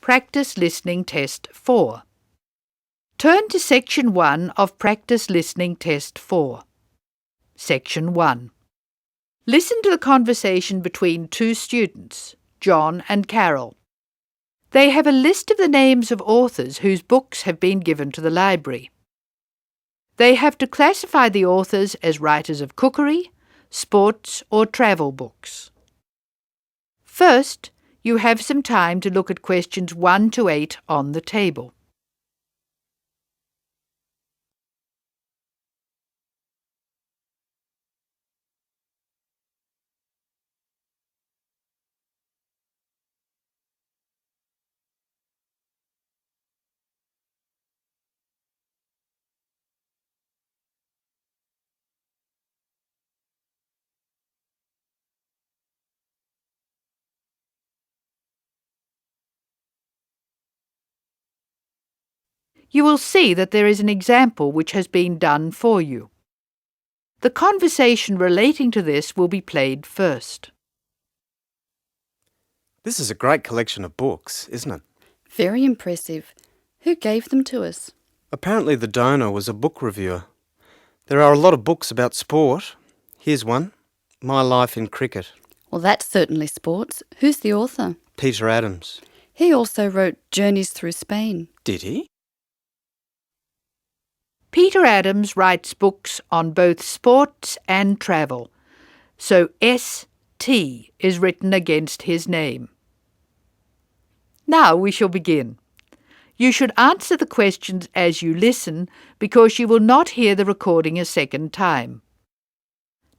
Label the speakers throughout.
Speaker 1: Practice Listening Test 4. Turn to Section 1 of Practice Listening Test 4. Section 1. Listen to the conversation between two students, John and Carol. They have a list of the names of authors whose books have been given to the library. They have to classify the authors as writers of cookery, sports or travel books. First, you have some time to look at questions 1 to 8 on the table. You will see that there is an example which has been done for you. The conversation relating to this will be played first.
Speaker 2: This is a great collection of books, isn't it?
Speaker 3: Very impressive. Who gave them to us?
Speaker 2: Apparently the donor was a book reviewer. There are a lot of books about sport. Here's one, My Life in Cricket.
Speaker 3: Well, that's certainly sports. Who's the author?
Speaker 2: Peter Adams.
Speaker 3: He also wrote Journeys Through Spain.
Speaker 2: Did he?
Speaker 1: Peter Adams writes books on both sports and travel, so ST is written against his name. Now we shall begin. You should answer the questions as you listen because you will not hear the recording a second time.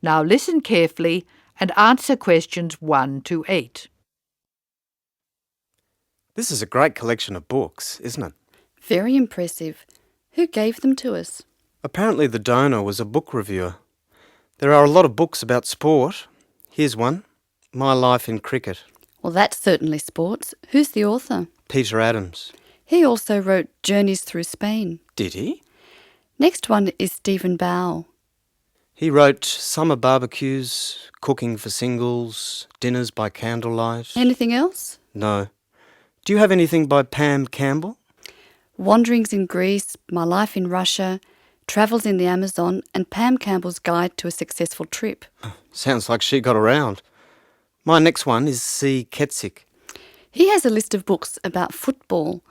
Speaker 1: Now listen carefully and answer questions 1 to 8.
Speaker 2: This is a great collection of books, isn't it?
Speaker 3: Very impressive. Who gave them to us?
Speaker 2: Apparently the donor was a book reviewer. There are a lot of books about sport. Here's one, My Life in Cricket.
Speaker 3: Well, that's certainly sports. Who's the author?
Speaker 2: Peter Adams.
Speaker 3: He also wrote Journeys Through Spain.
Speaker 2: Did he?
Speaker 3: Next one is Stephen Bow.
Speaker 2: He wrote Summer Barbecues, Cooking for Singles, Dinners by Candlelight.
Speaker 3: Anything else?
Speaker 2: No. Do you have anything by Pam Campbell?
Speaker 3: Wanderings in Greece, My Life in Russia, Travels in the Amazon, and Pam Campbell's Guide to a Successful Trip.
Speaker 2: Sounds like she got around. My next one is C. Ketzik.
Speaker 3: He has a list of books about football,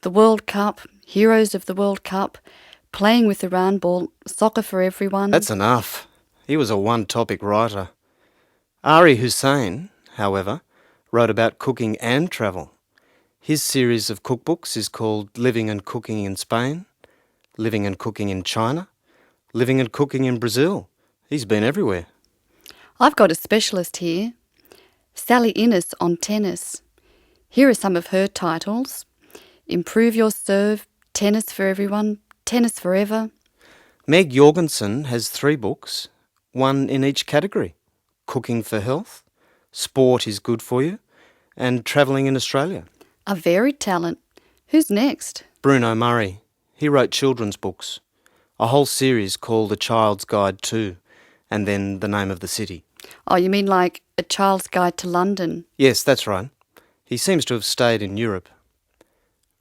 Speaker 3: the World Cup, Heroes of the World Cup, Playing with the Round Ball, Soccer for Everyone.
Speaker 2: That's enough. He was a one-topic writer. Ari Hussein, however, wrote about cooking and travel. His series of cookbooks is called Living and Cooking in Spain, Living and Cooking in China, Living and Cooking in Brazil. He's been everywhere.
Speaker 3: I've got a specialist here, Sally Innes on tennis. Here are some of her titles: Improve Your Serve, Tennis for Everyone, Tennis Forever.
Speaker 2: Meg Jorgensen has 3 books, one in each category: Cooking for Health, Sport is Good for You, and Travelling in Australia.
Speaker 3: A varied talent. Who's next?
Speaker 2: Bruno Murray. He wrote children's books, a whole series called A Child's Guide to, and then the name of the city.
Speaker 3: Oh, you mean like A Child's Guide to London?
Speaker 2: Yes, that's right. He seems to have stayed in Europe.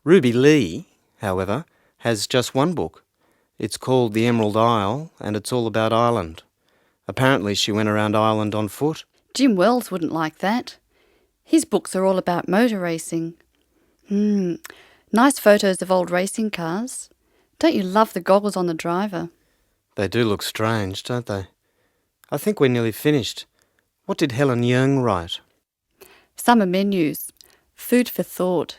Speaker 2: Ruby Lee, however, has just one book. It's called The Emerald Isle, and it's all about Ireland. Apparently she went around Ireland on foot.
Speaker 3: Jim Wells wouldn't like that. His books are all about motor racing. Nice photos of old racing cars. Don't you love the goggles on the driver?
Speaker 2: They do look strange, don't they? I think we're nearly finished. What did Helen Young write?
Speaker 3: Summer menus. Food for thought.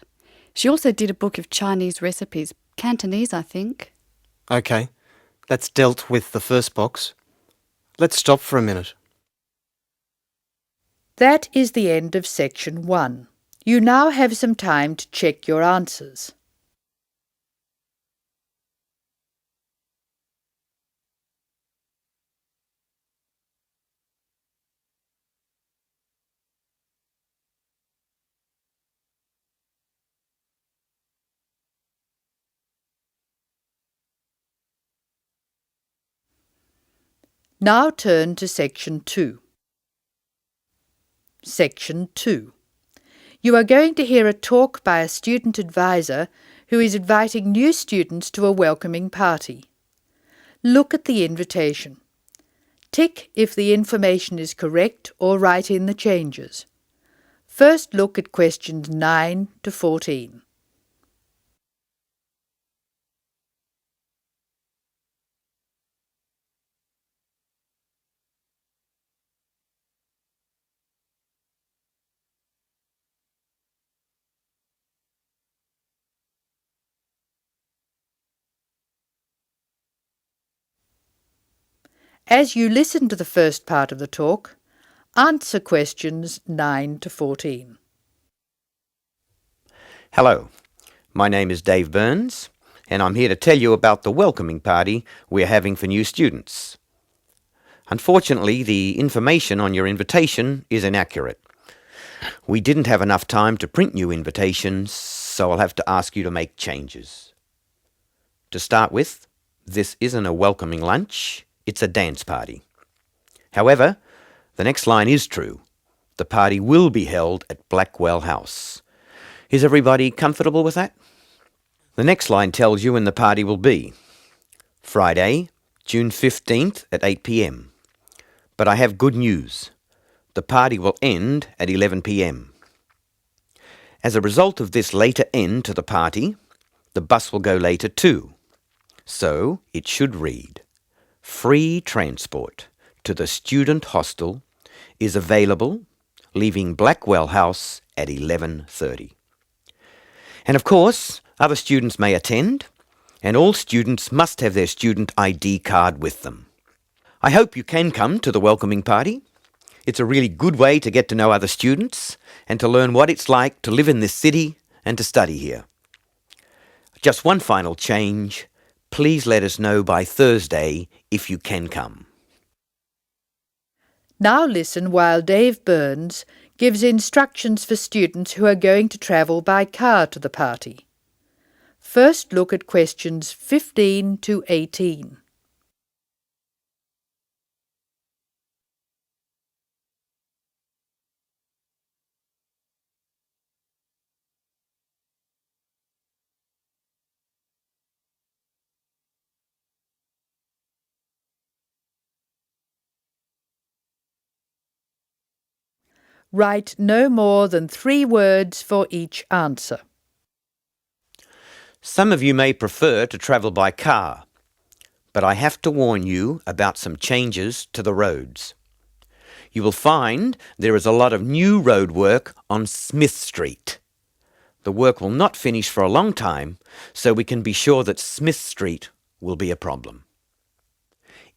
Speaker 3: She also did a book of Chinese recipes. Cantonese, I think.
Speaker 2: OK, that's dealt with the first box. Let's stop for a minute.
Speaker 1: That is the end of Section 1. You now have some time to check your answers. Now turn to Section 2. Section 2. You are going to hear a talk by a student advisor who is inviting new students to a welcoming party. Look at the invitation. Tick if the information is correct or write in the changes. First look at questions 9 to 14. As you listen to the first part of the talk, answer questions 9 to 14.
Speaker 4: Hello, my name is Dave Burns, and I'm here to tell you about the welcoming party we're having for new students. Unfortunately, the information on your invitation is inaccurate. We didn't have enough time to print new invitations, so I'll have to ask you to make changes. To start with, this isn't a welcoming lunch, it's a dance party. However, the next line is true. The party will be held at Blackwell House. Is everybody comfortable with that? The next line tells you when the party will be. Friday, June 15th at 8 p.m. But I have good news. The party will end at 11 p.m. As a result of this later end to the party, the bus will go later too. So it should read, free transport to the student hostel is available, leaving Blackwell House at 11:30. And of course, other students may attend, and all students must have their student ID card with them. I hope you can come to the welcoming party. It's a really good way to get to know other students and to learn what it's like to live in this city and to study here. Just one final change. Please let us know by Thursday if you can come.
Speaker 1: Now listen while Dave Burns gives instructions for students who are going to travel by car to the party. First look at questions 15 to 18. Write no more than 3 words for each answer.
Speaker 4: Some of you may prefer to travel by car, but I have to warn you about some changes to the roads. You will find there is a lot of new road work on Smith Street. The work will not finish for a long time, so we can be sure that Smith Street will be a problem.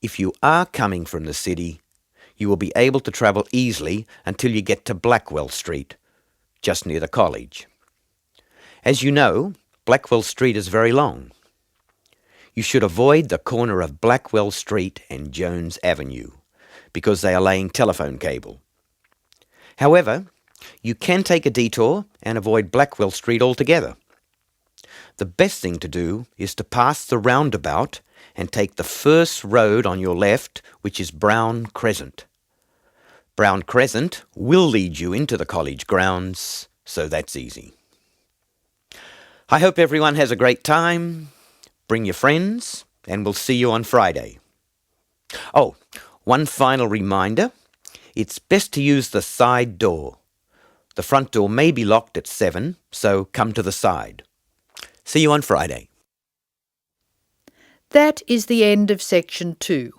Speaker 4: If you are coming from the city, you will be able to travel easily until you get to Blackwell Street, just near the college. As you know, Blackwell Street is very long. You should avoid the corner of Blackwell Street and Jones Avenue, because they are laying telephone cable. However, you can take a detour and avoid Blackwell Street altogether. The best thing to do is to pass the roundabout and take the first road on your left, which is Brown Crescent. Brown Crescent will lead you into the college grounds, so that's easy. I hope everyone has a great time. Bring your friends, and we'll see you on Friday. Oh, one final reminder. It's best to use the side door. The front door may be locked at 7, so come to the side. See you on Friday.
Speaker 1: That is the end of section 2.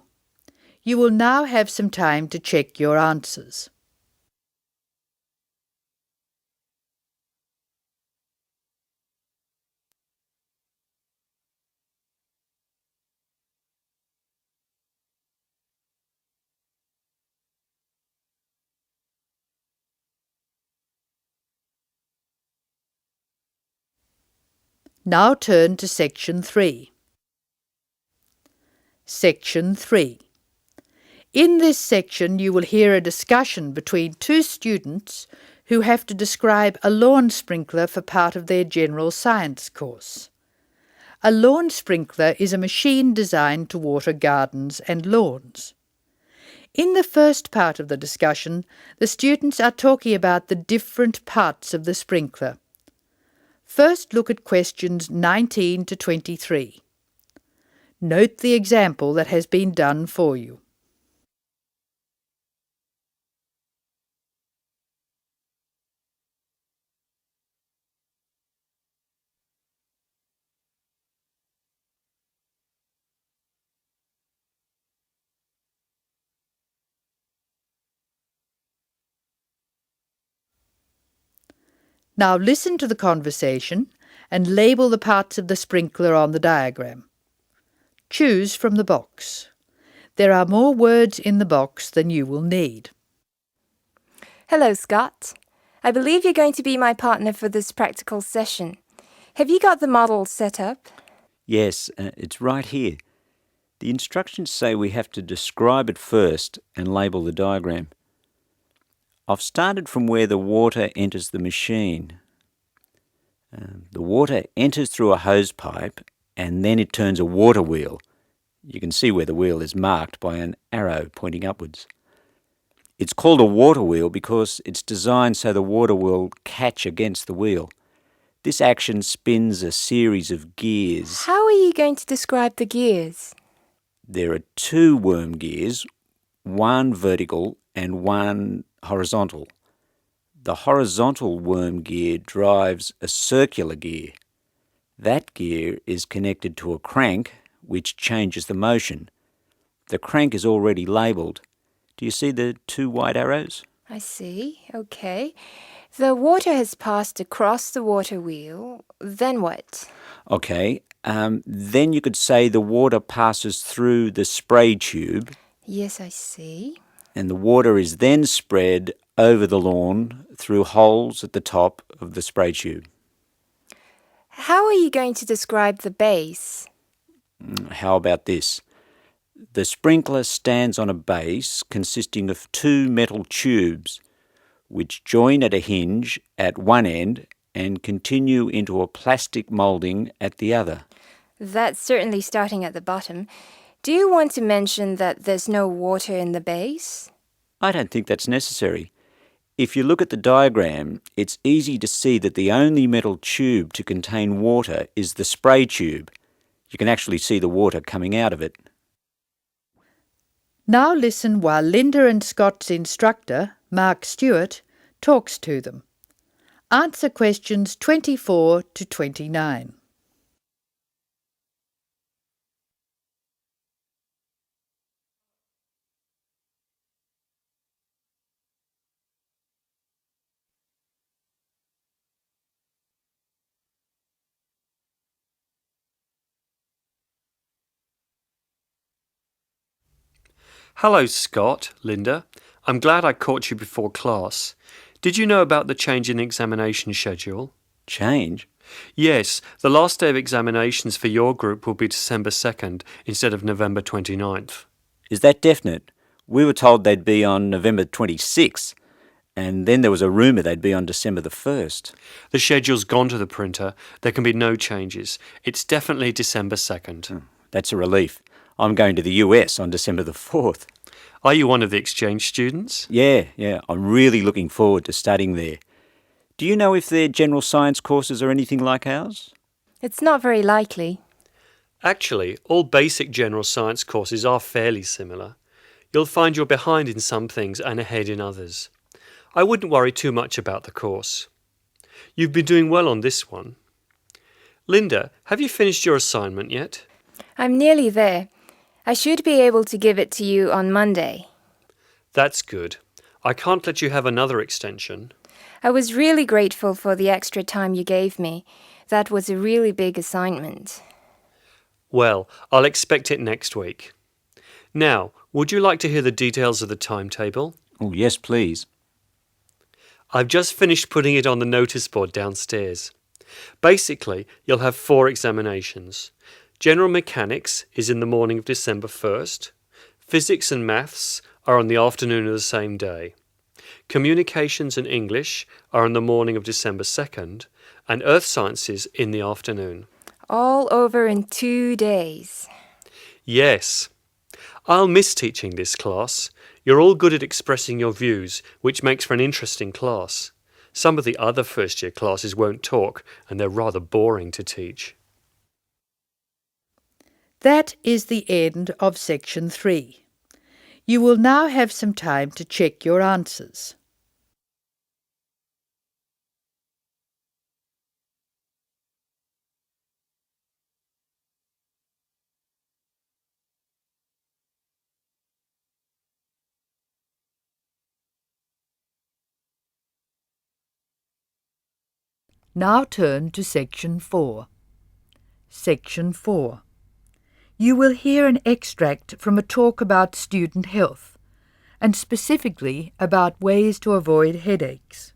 Speaker 1: You will now have some time to check your answers. Now turn to section 3. Section 3. In this section you will hear a discussion between 2 students who have to describe a lawn sprinkler for part of their general science course. A lawn sprinkler is a machine designed to water gardens and lawns. In the first part of the discussion, the students are talking about the different parts of the sprinkler. First, look at questions 19 to 23. Note the example that has been done for you. Now listen to the conversation and label the parts of the sprinkler on the diagram. Choose from the box. There are more words in the box than you will need.
Speaker 5: Hello, Scott. I believe you're going to be my partner for this practical session. Have you got the model set up?
Speaker 6: Yes, it's right here. The instructions say we have to describe it first and label the diagram. I've started from where the water enters the machine. The water enters through a hose pipe and then it turns a water wheel. You can see where the wheel is marked by an arrow pointing upwards. It's called a water wheel because it's designed so the water will catch against the wheel. This action spins a series of gears.
Speaker 5: How are you going to describe the gears?
Speaker 6: There are 2 worm gears, one vertical and one horizontal. The horizontal worm gear drives a circular gear. That gear is connected to a crank which changes the motion. The crank is already labelled. Do you see the 2 white arrows?
Speaker 5: I see. Okay. The water has passed across the water wheel. Then what?
Speaker 6: Okay. Then you could say the water passes through the spray tube.
Speaker 5: Yes, I see.
Speaker 6: And the water is then spread over the lawn through holes at the top of the spray tube.
Speaker 5: How are you going to describe the base?
Speaker 6: How about this? The sprinkler stands on a base consisting of 2 metal tubes which join at a hinge at one end and continue into a plastic moulding at the other.
Speaker 5: That's certainly starting at the bottom. Do you want to mention that there's no water in the base?
Speaker 6: I don't think that's necessary. If you look at the diagram, it's easy to see that the only metal tube to contain water is the spray tube. You can actually see the water coming out of it.
Speaker 1: Now listen while Linda and Scott's instructor, Mark Stewart, talks to them. Answer questions 24 to 29.
Speaker 7: Hello, Scott, Linda. I'm glad I caught you before class. Did you know about the change in examination schedule?
Speaker 6: Change?
Speaker 7: Yes, the last day of examinations for your group will be December 2nd instead of November 29th.
Speaker 6: Is that definite? We were told they'd be on November 26th, and then there was a rumour they'd be on December the 1st.
Speaker 7: The schedule's gone to the printer. There can be no changes. It's definitely December 2nd.
Speaker 6: That's a relief. I'm going to the US on December the 4th.
Speaker 7: Are you one of the exchange students?
Speaker 6: Yeah. I'm really looking forward to studying there. Do you know if their general science courses are anything like ours?
Speaker 5: It's not very likely.
Speaker 7: Actually, all basic general science courses are fairly similar. You'll find you're behind in some things and ahead in others. I wouldn't worry too much about the course. You've been doing well on this one. Linda, have you finished your assignment yet?
Speaker 5: I'm nearly there. I should be able to give it to you on Monday.
Speaker 7: That's good. I can't let you have another extension.
Speaker 5: I was really grateful for the extra time you gave me. That was a really big assignment.
Speaker 7: Well, I'll expect it next week. Now, would you like to hear the details of the timetable?
Speaker 6: Oh, yes, please.
Speaker 7: I've just finished putting it on the notice board downstairs. Basically, you'll have 4 examinations. General Mechanics is in the morning of December 1st. Physics and Maths are on the afternoon of the same day. Communications and English are on the morning of December 2nd, and Earth Sciences in the afternoon.
Speaker 5: All over in 2 days.
Speaker 7: Yes. I'll miss teaching this class. You're all good at expressing your views, which makes for an interesting class. Some of the other first-year classes won't talk, and they're rather boring to teach.
Speaker 1: That is the end of Section 3. You will now have some time to check your answers. Now turn to Section 4. Section 4. You will hear an extract from a talk about student health, and specifically about ways to avoid headaches.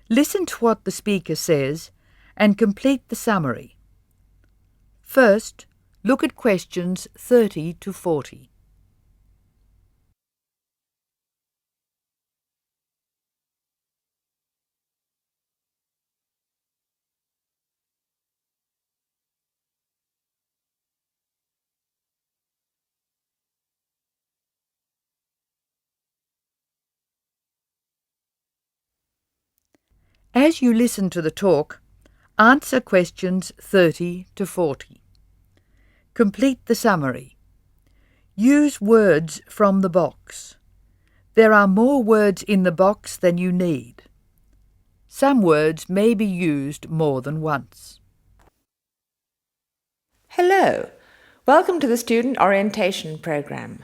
Speaker 1: Listen to what the speaker says and complete the summary. First, look at questions 30 to 40. As you listen to the talk, answer questions 30 to 40. Complete the summary. Use words from the box. There are more words in the box than you need. Some words may be used more than once.
Speaker 8: Hello, welcome to the Student Orientation Programme.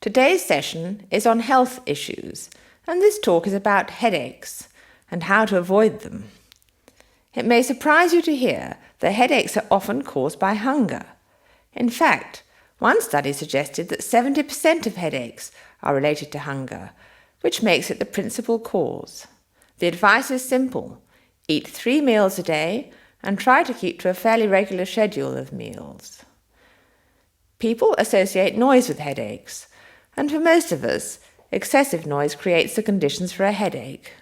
Speaker 8: Today's session is on health issues, and this talk is about headaches and how to avoid them. It may surprise you to hear that headaches are often caused by hunger. In fact, one study suggested that 70% of headaches are related to hunger, which makes it the principal cause. The advice is simple: eat 3 meals a day and try to keep to a fairly regular schedule of meals. People associate noise with headaches, and for most of us, excessive noise creates the conditions for a headache.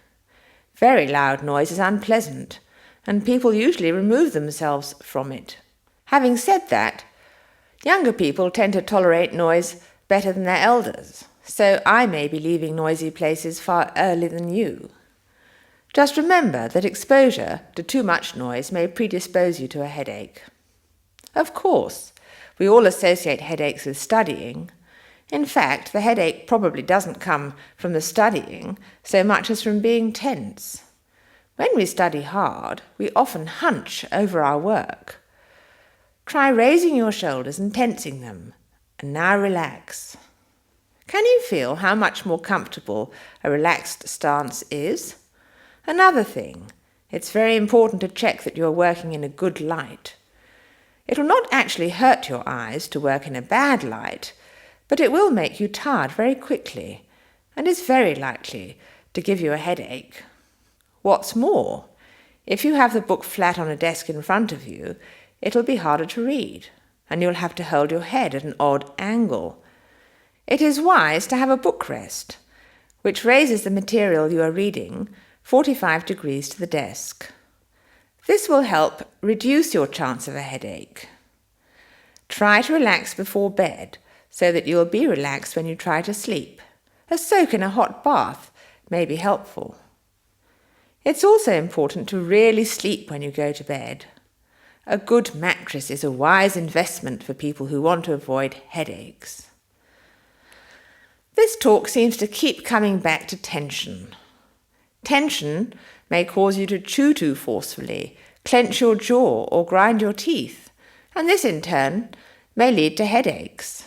Speaker 8: Very loud noise is unpleasant, and people usually remove themselves from it. Having said that, younger people tend to tolerate noise better than their elders, so I may be leaving noisy places far earlier than you. Just remember that exposure to too much noise may predispose you to a headache. Of course, we all associate headaches with studying. In fact, the headache probably doesn't come from the studying so much as from being tense. When we study hard, we often hunch over our work. Try raising your shoulders and tensing them, and now relax. Can you feel how much more comfortable a relaxed stance is? Another thing, it's very important to check that you are working in a good light. It will not actually hurt your eyes to work in a bad light, but it will make you tired very quickly, and is very likely to give you a headache. What's more, if you have the book flat on a desk in front of you, it'll be harder to read, and you'll have to hold your head at an odd angle. It is wise to have a book rest, which raises the material you are reading 45 degrees to the desk. This will help reduce your chance of a headache. Try to relax before bed, so that you will be relaxed when you try to sleep. A soak in a hot bath may be helpful. It's also important to really sleep when you go to bed. A good mattress is a wise investment for people who want to avoid headaches. This talk seems to keep coming back to tension. Tension may cause you to chew too forcefully, clench your jaw, or grind your teeth, and this in turn may lead to headaches.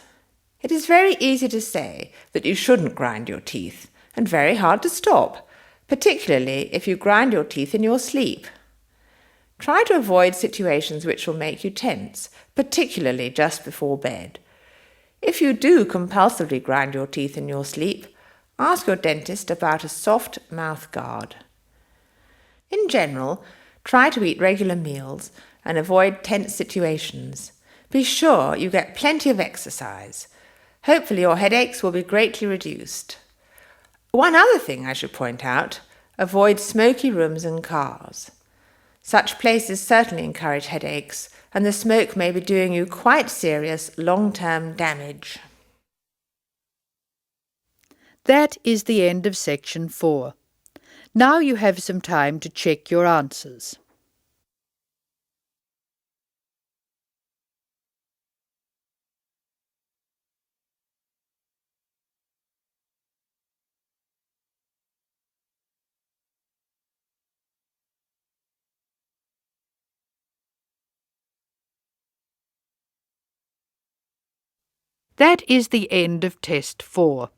Speaker 8: It is very easy to say that you shouldn't grind your teeth, and very hard to stop, particularly if you grind your teeth in your sleep. Try to avoid situations which will make you tense, particularly just before bed. If you do compulsively grind your teeth in your sleep, ask your dentist about a soft mouth guard. In general, try to eat regular meals and avoid tense situations. Be sure you get plenty of exercise. Hopefully your headaches will be greatly reduced. One other thing I should point out, avoid smoky rooms and cars. Such places certainly encourage headaches, and the smoke may be doing you quite serious long-term damage.
Speaker 1: That is the end of section 4. Now you have some time to check your answers. That is the end of test 4.